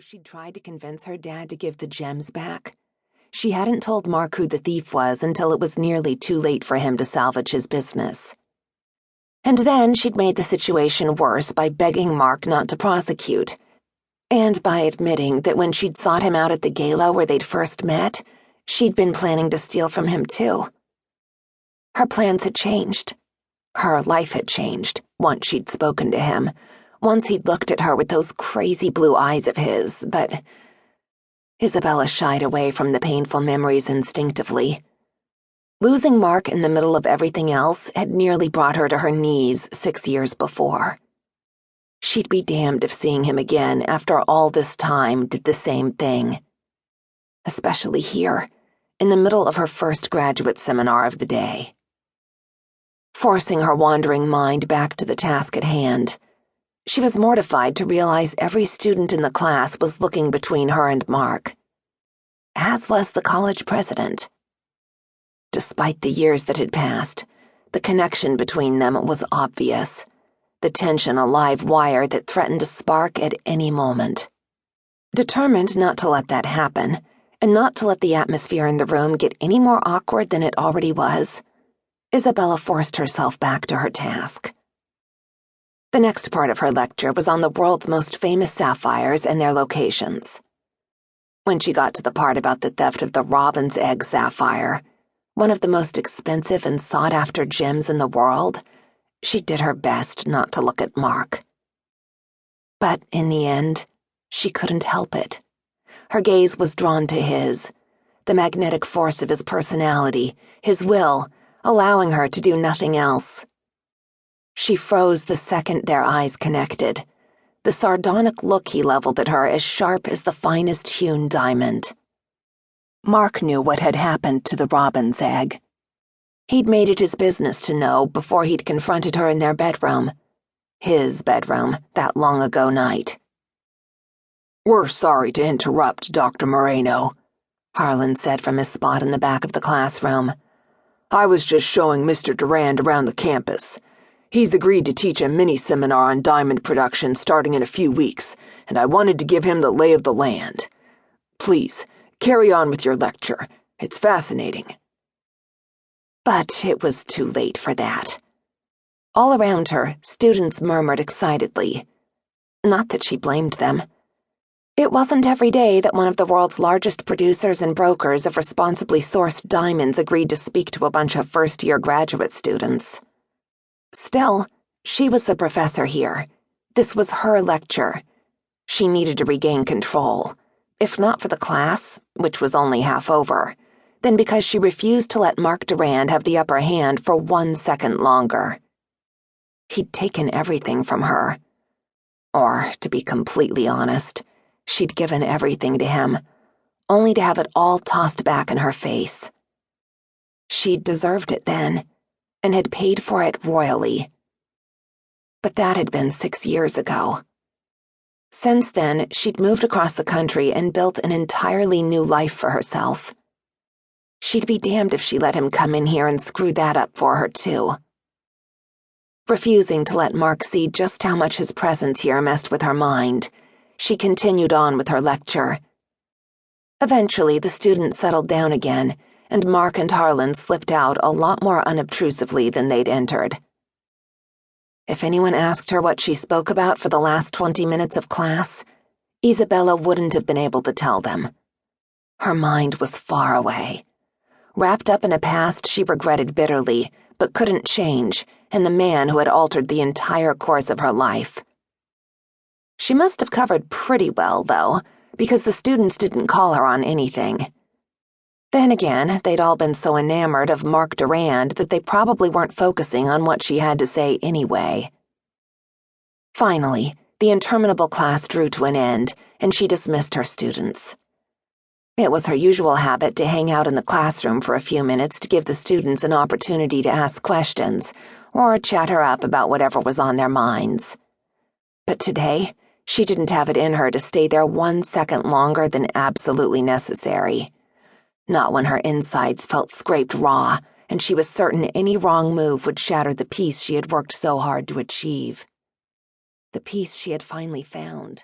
she'd tried to convince her dad to give the gems back, she hadn't told Marc who the thief was until it was nearly too late for him to salvage his business. And then she'd made the situation worse by begging Marc not to prosecute, and by admitting that when she'd sought him out at the gala where they'd first met, she'd been planning to steal from him too. Her plans had changed. Her life had changed once she'd spoken to him, once he'd looked at her with those crazy blue eyes of his, but Isabella shied away from the painful memories instinctively. Losing Marc in the middle of everything else had nearly brought her to her knees 6 years before. She'd be damned if seeing him again after all this time did the same thing. Especially here, in the middle of her first graduate seminar of the day. Forcing her wandering mind back to the task at hand, she was mortified to realize every student in the class was looking between her and Marc, as was the college president. Despite the years that had passed, the connection between them was obvious, the tension a live wire that threatened to spark at any moment. Determined not to let that happen, and not to let the atmosphere in the room get any more awkward than it already was, Isabella forced herself back to her task. The next part of her lecture was on the world's most famous sapphires and their locations. When she got to the part about the theft of the robin's egg sapphire, one of the most expensive and sought-after gems in the world, she did her best not to look at Marc. But in the end, she couldn't help it. Her gaze was drawn to his, the magnetic force of his personality, his will, allowing her to do nothing else. She froze the second their eyes connected, the sardonic look he leveled at her as sharp as the finest hewn diamond. Marc knew what had happened to the robin's egg. He'd made it his business to know before he'd confronted her in their bedroom. His bedroom, that long ago night. "We're sorry to interrupt, Dr. Moreno," Harlan said from his spot in the back of the classroom. "I was just showing Mr. Durand around the campus. He's agreed to teach a mini-seminar on diamond production starting in a few weeks, and I wanted to give him the lay of the land. Please, carry on with your lecture. It's fascinating." But it was too late for that. All around her, students murmured excitedly. Not that she blamed them. It wasn't every day that one of the world's largest producers and brokers of responsibly sourced diamonds agreed to speak to a bunch of first-year graduate students. Still, she was the professor here. This was her lecture. She needed to regain control, if not for the class, which was only half over, then because she refused to let Marc Durand have the upper hand for 1 second longer. He'd taken everything from her. Or, to be completely honest, she'd given everything to him, only to have it all tossed back in her face. She'd deserved it then, and had paid for it royally. But that had been 6 years ago. Since then, she'd moved across the country and built an entirely new life for herself. She'd be damned if she let him come in here and screw that up for her, too. Refusing to let Marc see just how much his presence here messed with her mind, she continued on with her lecture. Eventually, the students settled down again, and Marc and Harlan slipped out a lot more unobtrusively than they'd entered. If anyone asked her what she spoke about for the last 20 minutes of class, Isabella wouldn't have been able to tell them. Her mind was far away, wrapped up in a past she regretted bitterly, but couldn't change, and the man who had altered the entire course of her life. She must have covered pretty well, though, because the students didn't call her on anything. Then again, they'd all been so enamored of Marc Durand that they probably weren't focusing on what she had to say anyway. Finally, the interminable class drew to an end, and she dismissed her students. It was her usual habit to hang out in the classroom for a few minutes to give the students an opportunity to ask questions, or chat her up about whatever was on their minds. But today, she didn't have it in her to stay there 1 second longer than absolutely necessary. Not when her insides felt scraped raw, and she was certain any wrong move would shatter the peace she had worked so hard to achieve. The peace she had finally found.